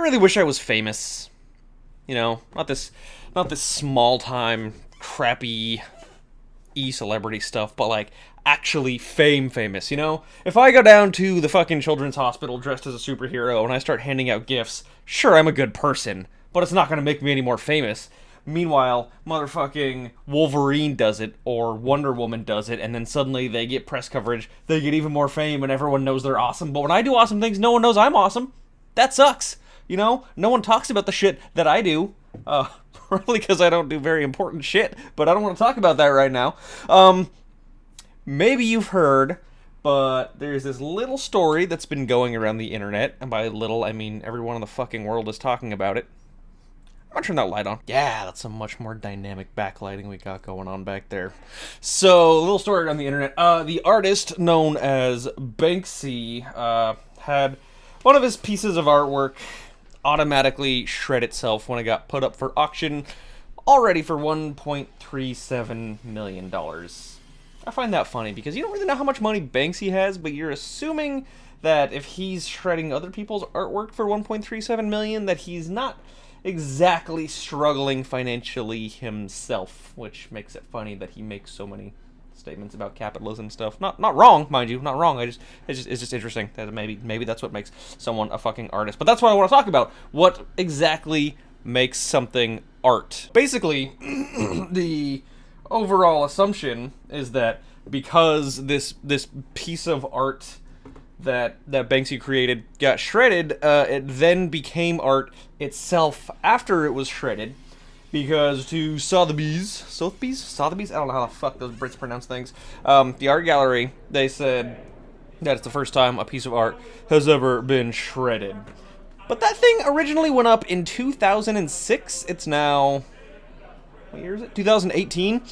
really wish I was famous. You know, not this small time crappy e-celebrity stuff, but like actually famous, you know? If I go down to the fucking children's hospital dressed as a superhero and I start handing out gifts, sure, I'm a good person, but it's not gonna make me any more famous. Meanwhile, motherfucking Wolverine does it, or Wonder Woman does it, and then suddenly they get press coverage, they get even more fame, and everyone knows they're awesome. But when I do awesome things, no one knows I'm awesome. That sucks. You know? No one talks about the shit that I do. Probably because I don't do very important shit, but I don't want to talk about that right now. Maybe you've heard, but there's this little story that's been going around the internet, and by little, I mean everyone in the fucking world is talking about it. I'm gonna turn that light on. Yeah, that's a much more dynamic backlighting we got going on back there. So, a little story on the internet. The artist known as Banksy had one of his pieces of artwork automatically shred itself when it got put up for auction, already for $1.37 million. I find that funny because you don't really know how much money Banksy has, but you're assuming that if he's shredding other people's artwork for $1.37 million, that he's not exactly struggling financially himself, which makes it funny that he makes so many statements about capitalism stuff. Not wrong, mind you, not wrong. It's just interesting that maybe that's what makes someone a fucking artist. But that's what I want to talk about. What exactly makes something art? Basically, the overall assumption is that because this piece of art that Banksy created got shredded, it then became art itself after it was shredded, because to Sotheby's, I don't know how the fuck those Brits pronounce things, the art gallery, they said that it's the first time a piece of art has ever been shredded. But that thing originally went up in 2006. It's now, what year is it? 2018.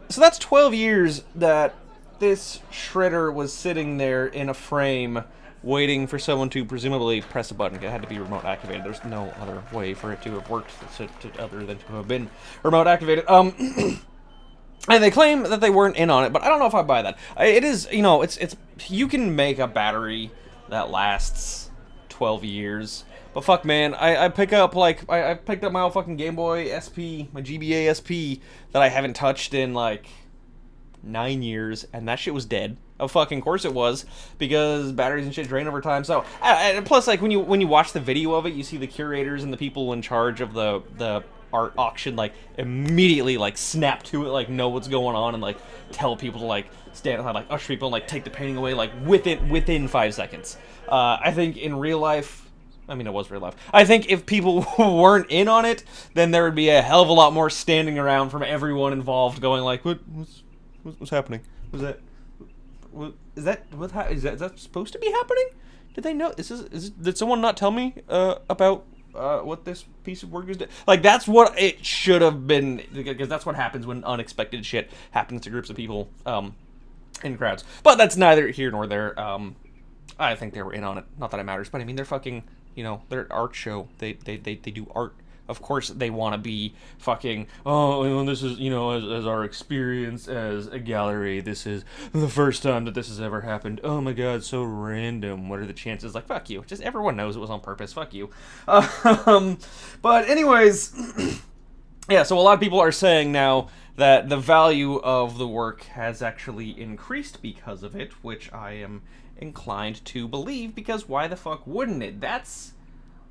So that's 12 years that this shredder was sitting there in a frame waiting for someone to presumably press a button. It had to be remote activated. There's no other way for it to have worked other than to have been remote activated. And they claim that they weren't in on it, but I don't know if I buy that. It is, you know, it's you can make a battery that lasts 12 years. But fuck, man, I picked up my old fucking Game Boy SP, my GBA SP that I haven't touched in like 9 years, and that shit was dead. Of fucking course it was, because batteries and shit drain over time. So, and plus, like when you watch the video of it, you see the curators and the people in charge of the art auction like immediately like snap to it, like know what's going on, and like tell people to like stand outside, like usher people, and like take the painting away like within 5 seconds. I think in real life, I mean, it was real life. I think if people weren't in on it, then there would be a hell of a lot more standing around from everyone involved, going like, what's happening? Was that? Is that supposed to be happening? Did they know did someone not tell me about what this piece of work is doing? Like, that's what it should have been, because that's what happens when unexpected shit happens to groups of people in crowds. But that's neither here nor there. I think they were in on it. Not that it matters, but I mean, they're fucking, you know, they're an art show. They do art. Of course they want to be fucking, oh, this is, you know, as our experience as a gallery, this is the first time that this has ever happened. Oh my god, so random. What are the chances? Like, fuck you. Just everyone knows it was on purpose. Fuck you. But anyways, yeah, so a lot of people are saying now that the value of the work has actually increased because of it, which I am inclined to believe, because why the fuck wouldn't it? That's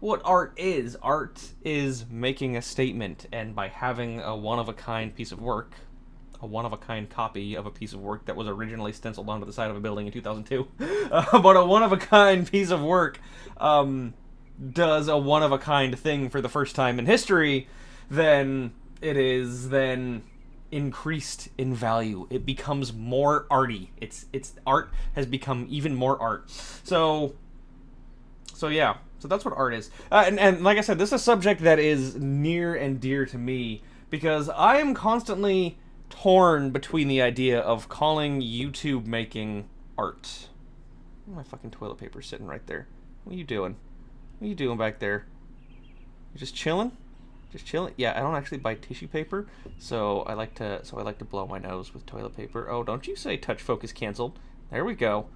what art is. Art is making a statement, and by having a one-of-a-kind piece of work, a one-of-a-kind copy of a piece of work that was originally stenciled onto the side of a building in 2002, but a one-of-a-kind piece of work does a one-of-a-kind thing for the first time in history, then it is then increased in value. It becomes more arty. It's art has become even more art. So yeah. So that's what art is. And like I said, this is a subject that is near and dear to me, because I am constantly torn between the idea of calling YouTube making art. My fucking toilet paper sitting right there. What are you doing? What are you doing back there? You just chilling? Just chilling? Yeah, I don't actually buy tissue paper, so I like to blow my nose with toilet paper. Oh, don't you say touch focus canceled. There we go.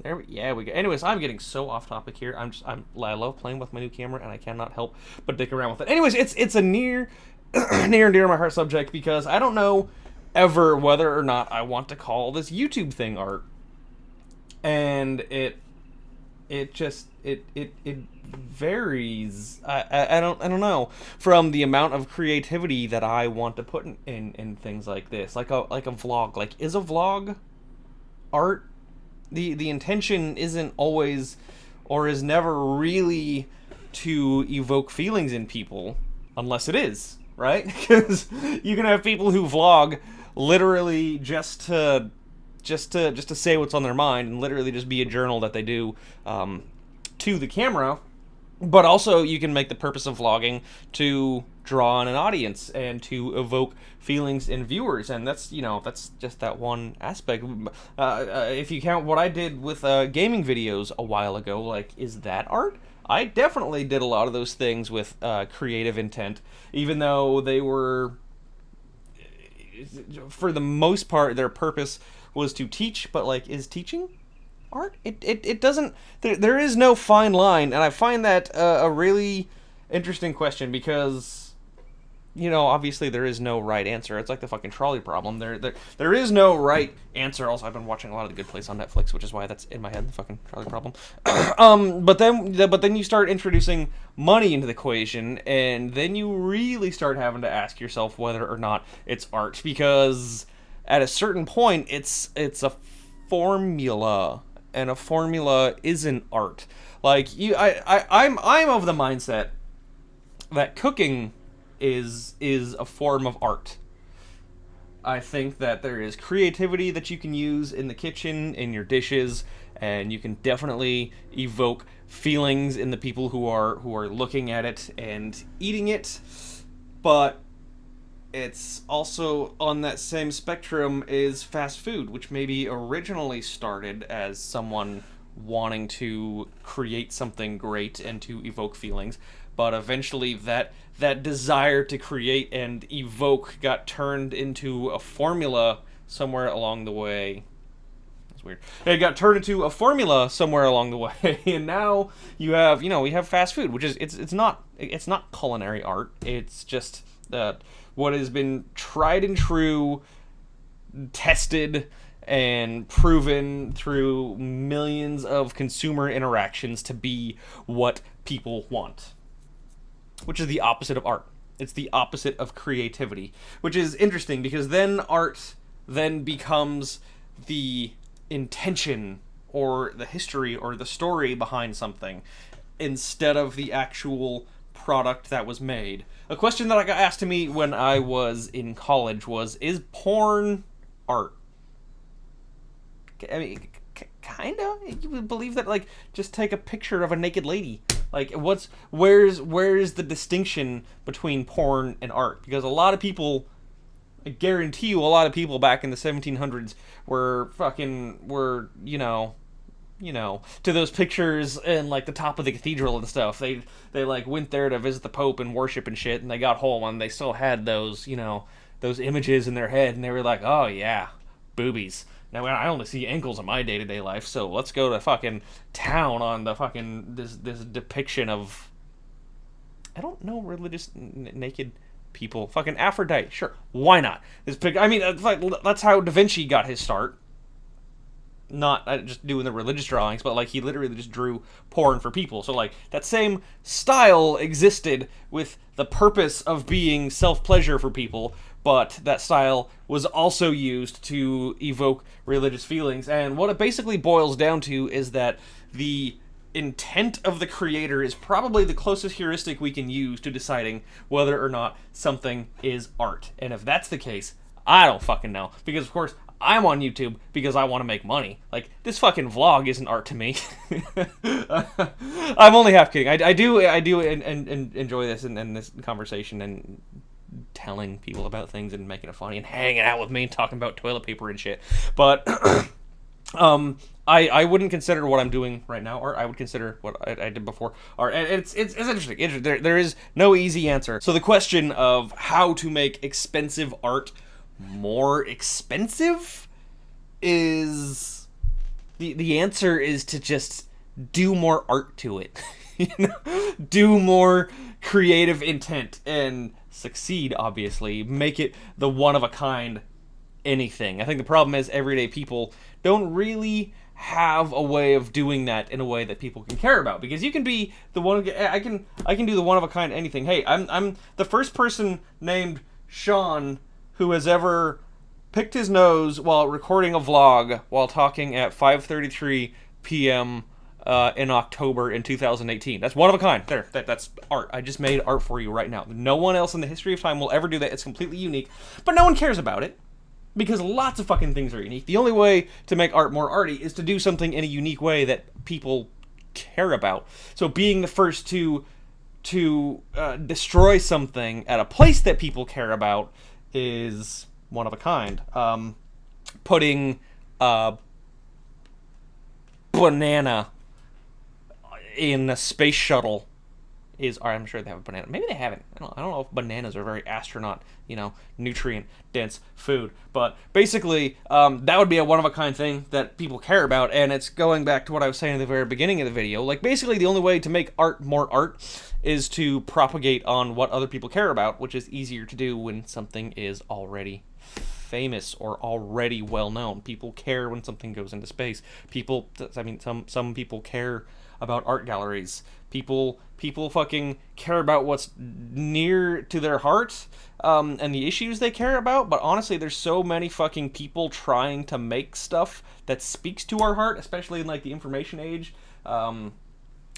Yeah, we go. Anyways, I'm getting so off topic here. I love playing with my new camera, and I cannot help but dick around with it. Anyways, it's a near near and dear to my heart subject because I don't know ever whether or not I want to call this YouTube thing art, and it varies. I don't know, from the amount of creativity that I want to put in things like this, like a vlog. Like, is a vlog art? The intention isn't always, or is never really, to evoke feelings in people, unless it is, right? Because you can have people who vlog literally just to say what's on their mind, and literally just be a journal that they do to the camera. But also, you can make the purpose of vlogging to draw on an audience and to evoke feelings in viewers, and that's just that one aspect. If you count what I did with gaming videos a while ago, like, is that art? I definitely did a lot of those things with creative intent, even though they were, for the most part, their purpose was to teach. But, like, is teaching art? It doesn't, there is no fine line, and I find that a really interesting question, because obviously there is no right answer. It's like the fucking trolley problem. There is no right answer. Also, I've been watching a lot of The Good Place on Netflix, which is why that's in my head, the fucking trolley problem. But then you start introducing money into the equation, and then you really start having to ask yourself whether or not it's art, because at a certain point it's a formula, and a formula isn't art. Like, I'm of the mindset that cooking is a form of art. I think that there is creativity that you can use in the kitchen, in your dishes, and you can definitely evoke feelings in the people who are looking at it and eating it. But it's also on that same spectrum is fast food, which maybe originally started as someone wanting to create something great and to evoke feelings, but eventually that desire to create and evoke got turned into a formula somewhere along the way. That's weird. It got turned into a formula somewhere along the way, and now we have fast food, which is it's not culinary art. It's just what has been tried and true, tested and proven through millions of consumer interactions to be what people want, which is the opposite of art. It's the opposite of creativity, which is interesting, because then art then becomes the intention or the history or the story behind something, instead of the actual product that was made. A question that I got asked to me when I was in college was, is porn art? I mean, kind of. You would believe that, like, just take a picture of a naked lady. Like, where's the distinction between porn and art? Because a lot of people, I guarantee you, a lot of people back in the 1700s were to those pictures in, like, the top of the cathedral and stuff. They like went there to visit the Pope and worship and shit, and they got home and they still had those images in their head, and they were like, oh yeah, boobies. Now, I only see ankles in my day-to-day life, so let's go to fucking town on the fucking this depiction of, I don't know, religious naked people. Fucking Aphrodite, sure, why not? That's how Da Vinci got his start. Not just doing the religious drawings, but, like, he literally just drew porn for people. So, like, that same style existed with the purpose of being self-pleasure for people, but that style was also used to evoke religious feelings. And what it basically boils down to is that the intent of the creator is probably the closest heuristic we can use to deciding whether or not something is art. And if that's the case, I don't fucking know. Because, of course, I'm on YouTube because I want to make money. Like, this fucking vlog isn't art to me. I'm only half kidding. I do enjoy this and this conversation and telling people about things and making it funny and hanging out with me and talking about toilet paper and shit. But I wouldn't consider what I'm doing right now art. I would consider what I did before art. And it's interesting. There is no easy answer. So the question of how to make expensive art more expensive is the answer is to just do more art to it. You know? Do more creative intent and succeed, obviously. Make it the one of a kind anything. I think the problem is everyday people don't really have a way of doing that in a way that people can care about, because you can be the one. I can do the one of a kind anything. Hey, I'm the first person named Sean who has ever picked his nose while recording a vlog while talking at 5:33 p.m. In October in 2018. That's one of a kind. That's art. I just made art for you right now. No one else in the history of time will ever do that. It's completely unique, but no one cares about it because lots of fucking things are unique. The only way to make art more arty is to do something in a unique way that people care about. So being the first to destroy something at a place that people care about is one of a kind. Putting a banana in a space shuttle is, or I'm sure they have a banana. Maybe they haven't. I don't know if bananas are very astronaut, nutrient dense food. But basically, that would be a one of a kind thing that people care about. And it's going back to what I was saying at the very beginning of the video. Like, basically, the only way to make art more art is to propagate on what other people care about, which is easier to do when something is already famous or already well known. People care when something goes into space. Some people care about art galleries. People fucking care about what's near to their heart, and the issues they care about. But honestly, there's so many fucking people trying to make stuff that speaks to our heart, especially in like the information age,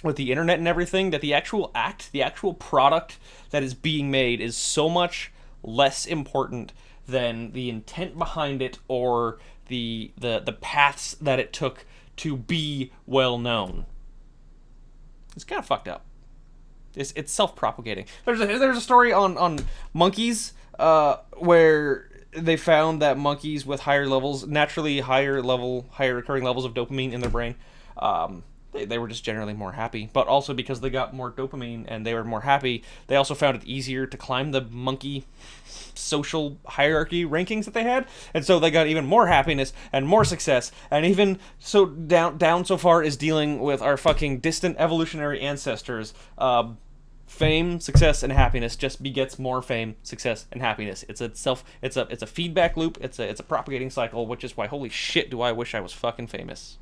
with the internet and everything, that the actual product that is being made is so much less important than the intent behind it or the paths that it took to be well known. It's kind of fucked up. It's self-propagating. There's a story on monkeys where they found that monkeys with higher levels, naturally higher recurring levels of dopamine in their brain, they were just generally more happy. But also because they got more dopamine and they were more happy, they also found it easier to climb the monkey social hierarchy rankings that they had, and so they got even more happiness and more success, and even so down so far as dealing with our fucking distant evolutionary ancestors. Fame, success, and happiness just begets more fame, success, and happiness. It's a feedback loop. It's a propagating cycle, which is why, holy shit, do I wish I was fucking famous.